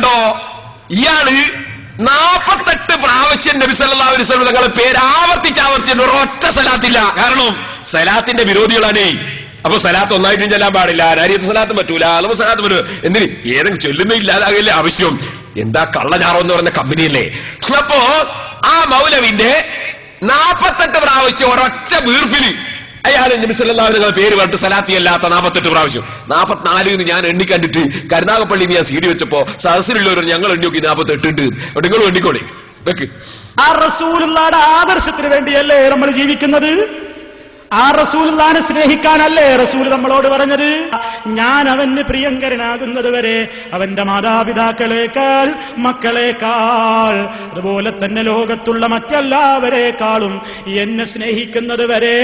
കണ്ടോ, ഇയാള് 48 പ്രാവശ്യം നബി സല്ലല്ലാഹു അലൈഹി വസല്ലം തങ്ങളെ പേര് ആവർത്തിച്ച് ഒരൊറ്റ സലാത്തില്ല. കാരണം സലാത്തിന്റെ വിരോധികളാണേ. അപ്പൊ സലാത്ത് ഒന്നായിട്ടും ചെല്ലാൻ പാടില്ല, നാരിയത്ത് സലാത്ത് പറ്റൂല, അളവ് സലാത്ത് പറ്റൂല, എന്തിന് ഏതെങ്കിലും ചൊല്ലുന്ന ഇല്ലാതാകില്ലേ ആവശ്യം? എന്താ കള്ളചാറോ എന്ന് പറയുന്ന കമ്പനിയല്ലേ? അപ്പോ ആ മൗലവിന്റെ 48 പ്രാവശ്യം ഒരൊറ്റ വീർപ്പില് അയാൾ നബി സല്ലല്ലാഹു അലൈഹി വസല്ലം പേര് പറഞ്ഞിട്ട് സലാത്തി അല്ലാത്ത 48 പ്രാവശ്യം. 44 ഞാൻ എണ്ണിക്കണ്ടിട്ട് കരുനാഗപ്പള്ളി ഞാൻ സീഡി വെച്ചപ്പോ സദസ്സിലുള്ളവർ ഞങ്ങൾ എണ്ണി നോക്കി 48 ഉണ്ട്. നിങ്ങൾ എണ്ണിക്കോളി വെക്ക്. ആ റസൂലുള്ളാഹിയുടെ ആദർശത്തിന് വേണ്ടിയല്ലേ നമ്മൾ ജീവിക്കുന്നത്? ആ റസൂലുള്ളാഹിനെ സ്നേഹിക്കാനല്ലേ റസൂൽ നമ്മളോട് പറഞ്ഞത്? ഞാൻ അവന് പ്രിയങ്കരനാകുന്നത് വരെ അവന്റെ മാതാപിതാക്കളെക്കാൾ, മക്കളെക്കാൾ, അതുപോലെ തന്നെ ലോകത്തുള്ള മറ്റെല്ലാവരെക്കാളും എന്നെ സ്നേഹിക്കുന്നത് വരെ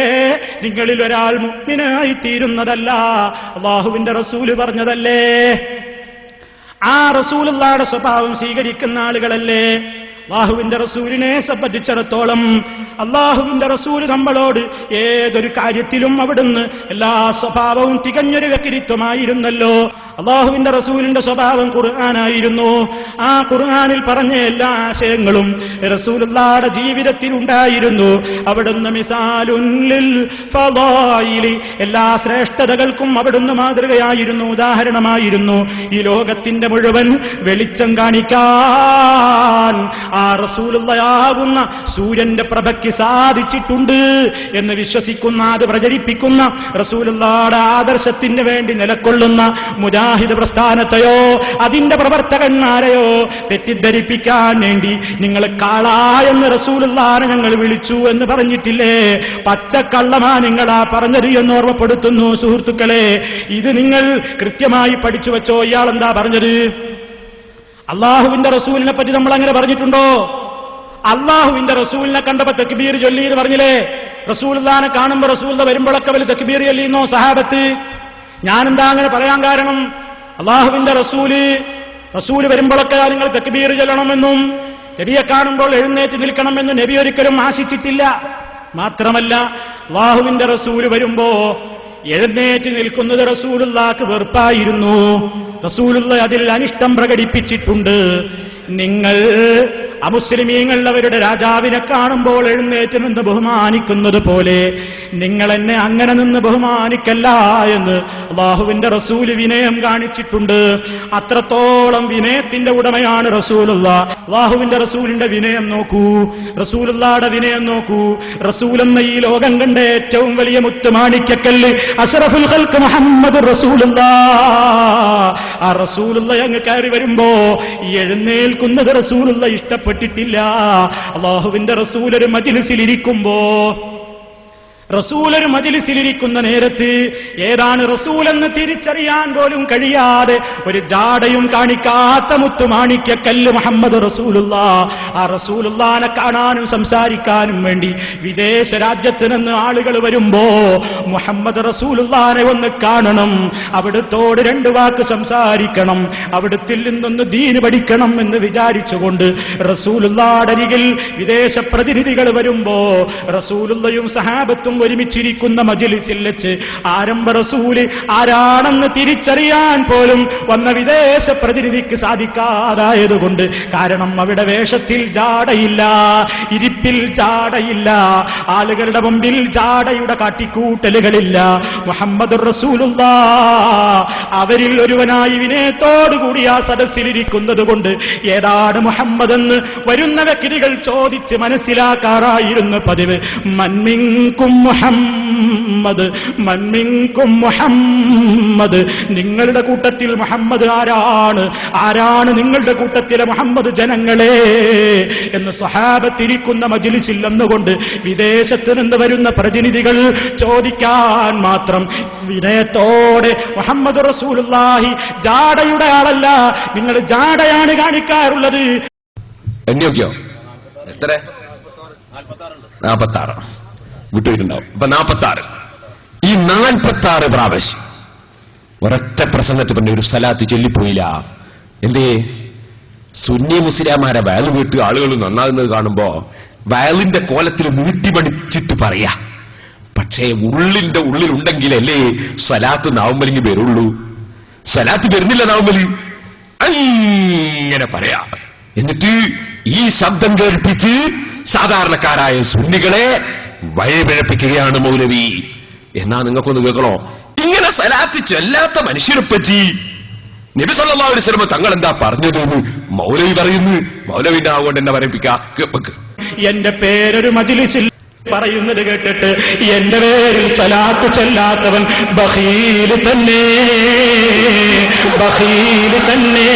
നിങ്ങളിൽ ഒരാൾ മുഅ്മിനായി തീരുന്നതല്ല. അല്ലാഹുവിന്റെ റസൂല് പറഞ്ഞതല്ലേ. ആ റസൂലുള്ളാഹിയുടെ സ്വഭാവം സ്വീകരിക്കുന്ന ആളുകളല്ലേ. അല്ലാഹുവിന്റെ റസൂലിനെ സംബന്ധിച്ചിടത്തോളം അല്ലാഹുവിന്റെ റസൂൽ നമ്മളോട് ഏതൊരു കാര്യത്തിലും അവിടുന്ന് എല്ലാ സ്വഭാവവും തികഞ്ഞൊരു വ്യക്തിത്വമായിരുന്നല്ലോ. അല്ലാഹുവിന്റെ റസൂലിന്റെ സ്വഭാവം ഖുർആനായിരുന്നു. ആ ഖുർആനിൽ പറഞ്ഞ എല്ലാ ആശയങ്ങളും റസൂലുള്ളാഹിയുടെ ജീവിതത്തിൽ ഉണ്ടായിരുന്നു. അവിടുന്ന് മിസാലുൻ ലിൽ ഫളായിലി, എല്ലാ ശ്രേഷ്ഠതകൾക്കും അവിടുന്ന് മാതൃകയായിരുന്നു, ഉദാഹരണമായിരുന്നു. ഈ ലോകത്തിന്റെ മുഴുവൻ വെളിച്ചം കാണിക്കാൻ ആ റസൂലുള്ളാഹിയാകുന്ന സൂര്യന്റെ പ്രഭയ്ക്ക് സാധിച്ചിട്ടുണ്ട് എന്ന് വിശ്വസിക്കുന്ന, അത് പ്രചരിപ്പിക്കുന്ന, റസൂലുള്ളാഹിയുടെ ആദർശത്തിന് വേണ്ടി നിലകൊള്ളുന്ന മുജാഹിദ് പ്രസ്ഥാനത്തെയോ അതിന്റെ പ്രവർത്തകന്മാരെയോ തെറ്റിദ്ധരിപ്പിക്കാൻ വേണ്ടി നിങ്ങൾ കാളാ എന്ന് റസൂലുള്ളാഹിനെ ഞങ്ങൾ വിളിച്ചു എന്ന് പറഞ്ഞിട്ടില്ലേ? പച്ചക്കള്ളമാ നിങ്ങളാ പറഞ്ഞത് എന്ന് ഓർമ്മപ്പെടുത്തുന്നു സുഹൃത്തുക്കളെ. ഇത് നിങ്ങൾ കൃത്യമായി പഠിച്ചു വെച്ചോ. ഇയാൾ എന്താ പറഞ്ഞത്? അള്ളാഹുവിന്റെ റസൂലിനെ പറ്റി നമ്മൾ അങ്ങനെ പറഞ്ഞിട്ടുണ്ടോ? അള്ളാഹുവിന്റെ റസൂലിനെ കണ്ടപ്പോ തക്ബീർ ചൊല്ലി എന്ന് പറഞ്ഞില്ലേ? റസൂലുള്ളാഹിനെ കാണുമ്പോ റസൂലുള്ളാഹി വരുമ്പോഴൊക്കെ വലിയ തക്ബീർ ചൊല്ലിയെന്നോ സഹാബത്ത്? ഞാനെന്താ അങ്ങനെ പറയാൻ കാരണം? അള്ളാഹുവിന്റെ റസൂല് വരുമ്പോഴൊക്കെ നിങ്ങൾ തക്ബീർ ചൊല്ലണമെന്നും നബിയെ കാണുമ്പോൾ എഴുന്നേറ്റ് നിൽക്കണമെന്നും നബി ഒരിക്കലും ആശിച്ചിട്ടില്ല. മാത്രമല്ല അള്ളാഹുവിന്റെ റസൂല് വരുമ്പോ എഴുന്നേറ്റ് നിൽക്കുന്നത് റസൂലുള്ളാഹിക്ക് വെറുപ്പായിരുന്നു. റസൂലുള്ളാഹി അതിൽ അനിഷ്ടം പ്രകടിപ്പിച്ചിട്ടുണ്ട്. നിങ്ങൾ അമുസ്ലിമീങ്ങൾ അവരുടെ രാജാവിനെ കാണുമ്പോൾ എഴുന്നേറ്റ് നിന്ന് ബഹുമാനിക്കുന്നത് പോലെ നിങ്ങൾ എന്നെ അങ്ങനെ നിന്ന് ബഹുമാനിക്കല്ല എന്ന് അല്ലാഹുവിന്റെ റസൂല് വിനയം കാണിച്ചിട്ടുണ്ട്. അത്രത്തോളം വിനയത്തിന്റെ ഉടമയാണ് റസൂലുള്ളാഹ്. അല്ലാഹുവിന്റെ റസൂലിന്റെ വിനയം നോക്കൂ, റസൂലുള്ളാഹിയുടെ വിനയം നോക്കൂ. റസൂൽ എന്ന ഈ ലോകം കണ്ട ഏറ്റവും വലിയ മുത്തുമാണിക്കക്കല്ല് അഷ്റഫുൽ ഖൽഖ് മുഹമ്മദ് റസൂലുള്ളാഹ്. ആ റസൂലുള്ളാഹി അങ്ങ് കയറി വരുമ്പോ ഈ എഴുന്നേൽക്കുന്നത് റസൂലുള്ളാഹി ഇഷ്ടപ്പെട്ടിട്ടില്ല. അല്ലാഹുവിന്റെ റസൂൽ ഒരു മജ്‌ലിസിലിരിക്കുന്ന നേരത്ത് ഏതാണ് റസൂൽ എന്ന് തിരിച്ചറിയാൻ പോലും കഴിയാതെ ഒരു ജാടയും കാണിക്കാത്ത മുത്തുമാണിക്കക്കല്ല് മുഹമ്മദ് റസൂലുള്ളാഹ്. ആ റസൂലുള്ളാഹിനെ കാണാനും സംസാരിക്കാനും വേണ്ടി വിദേശ രാജ്യത്ത് നിന്ന് ആളുകൾ വരുമ്പോ മുഹമ്മദ് റസൂലുള്ളാഹിനെ ഒന്ന് കാണണം, അവിടുത്തോട് 2 വാക്ക് സംസാരിക്കണം, അവിടുത്തിൽ നിന്നൊന്ന് ദീന് പഠിക്കണം എന്ന് വിചാരിച്ചുകൊണ്ട് റസൂലുള്ളാഹിയുടെ അരികിൽ വിദേശ പ്രതിനിധികൾ വരുമ്പോ റസൂലുള്ളാഹിയും സഹാബത്തും ഒരുമിച്ചിരിക്കുന്ന മജ്‌ലിസിൽ വെച്ച് ആരംഭ റസൂല് ആരാണെന്ന് തിരിച്ചറിയാൻ പോലും വന്ന വിദേശ പ്രതിനിധിക്ക് സാധിക്കാതായതുകൊണ്ട്, കാരണം അവിടെ വേഷത്തിൽ ജാടയില്ല, ഇരിപ്പിൽ ജാടയില്ല, ആളുകളുടെ മുമ്പിൽ ജാടയുടെ കാട്ടിക്കൂട്ടലുകളില്ല. മുഹമ്മദുർ റസൂലുള്ളാഹ് അവരിൽ ഒരുവനായി വിനയത്തോടുകൂടി ആ സദസ്സിലിരിക്കുന്നത് കൊണ്ട് ഏതാണ് മുഹമ്മദ് എന്ന് വരുന്ന വ്യക്തികൾ ചോദിച്ച് മനസ്സിലാക്കാറായിരുന്നു പതിവ്. മൻമിൻകും മുഹമ്മദ്, മൻമിൻകും മുഹമ്മദ്, നിങ്ങളുടെ കൂട്ടത്തിൽ മുഹമ്മദ് ആരാണ് നിങ്ങളുടെ കൂട്ടത്തിലെ മുഹമ്മദ് ജനങ്ങളെ എന്ന് സ്വഹാബത്തിരിക്കുന്ന മജ്‌ലിസിൽ എന്നുകൊണ്ട് വിദേശത്ത് നിന്ന് വരുന്ന പ്രതിനിധികൾ ചോദിക്കാൻ മാത്രം വിനയത്തോടെ മുഹമ്മദ് റസൂലുള്ളാഹി ജാടയുടെ ആളല്ല, നിങ്ങൾ ജാടയാണ് കാണിക്കാറുള്ളത്. എത്ര? 46 വിട്ടുപോയിട്ടുണ്ടാവും. അപ്പൊ 46. ഈ 46 പ്രാവശ്യം ഒരൊറ്റ പ്രസംഗത്തിൽ പറഞ്ഞ ഒരു സലാത്ത് ചൊല്ലിപ്പോയില്ല. എന്തേ? സുന്നി മുസ്ലിംമാരെ വയല് വീട്ട് ആളുകൾ നന്നാകുന്നത് കാണുമ്പോ വയലിന്റെ കോലത്തിൽ നീട്ടിമടിച്ചിട്ട് പറയാ. പക്ഷേ ഉള്ളിന്റെ ഉള്ളിലുണ്ടെങ്കിലല്ലേ സലാത്ത് നാവുമ്പലിങ്ങി വരുള്ളൂ. സലാത്ത് വരുന്നില്ല നാവുമ്പലി. അങ്ങനെ ഇങ്ങനെ പറയാ. എന്നിട്ട് ഈ ശബ്ദം കേൾപ്പിച്ച് സാധാരണക്കാരായ സുന്നികളെ വഴിപിഴപ്പിക്കുകയാണ് മൗലവി. എന്നാ നിങ്ങൾക്കൊന്ന് കേൾക്കണോ? ഇങ്ങനെ സലാത്ത് ചൊല്ലാത്ത മനുഷ്യരെ പറ്റി നബി സല്ലല്ലാഹു അലൈഹി വസല്ലം തങ്ങൾ എന്താ പറഞ്ഞതെന്ന് മൗലവി പറയുന്നു. മൗലവിന്റെ ആകൊണ്ട് എന്നെ പറയിപ്പിക്കാം. എന്റെ പേരൊരു മജ്ലിസിൽ പറയുന്നത് കേട്ടിട്ട് എന്റെ പേരിൽ സലാത്ത് ചൊല്ലാത്തവൻ ബഖീൽ തന്നെ, ബഖീൽ തന്നെ,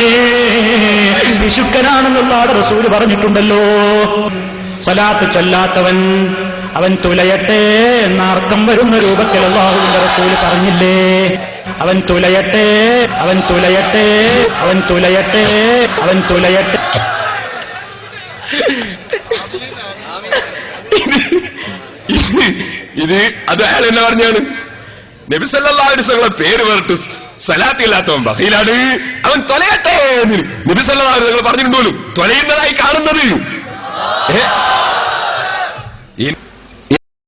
പിശുക്കനാണെന്നുള്ള റസൂൽ പറഞ്ഞിട്ടുണ്ടല്ലോ. സലാത്ത് ചൊല്ലാത്തവൻ അവൻ തുലയട്ടെ എന്നർത്ഥം വരുന്ന രൂപത്തിൽ അല്ലാഹുവിന്റെ റസൂൽ പറഞ്ഞില്ലേ? അവൻ തുലയട്ടെ, അവൻ തുലയട്ടെ, അവൻ തുലയട്ടെ, അവൻ തുലയട്ടെ. ഇത് അത് അയാൾ എന്നെ പറഞ്ഞാണ്. നബി സല്ലല്ലാഹു അലൈഹി വസല്ലം പേര് പറഞ്ഞിട്ട് സലാത്തില്ലാത്തവൻ ബഖീലാണ്, അവൻ തൊലയട്ടെ എന്ന് നബി സല്ലല്ലാഹു അലൈഹി വസല്ലം പറഞ്ഞിട്ടുണ്ടല്ലോ. തൊലയുന്നതായി കാണുന്നത്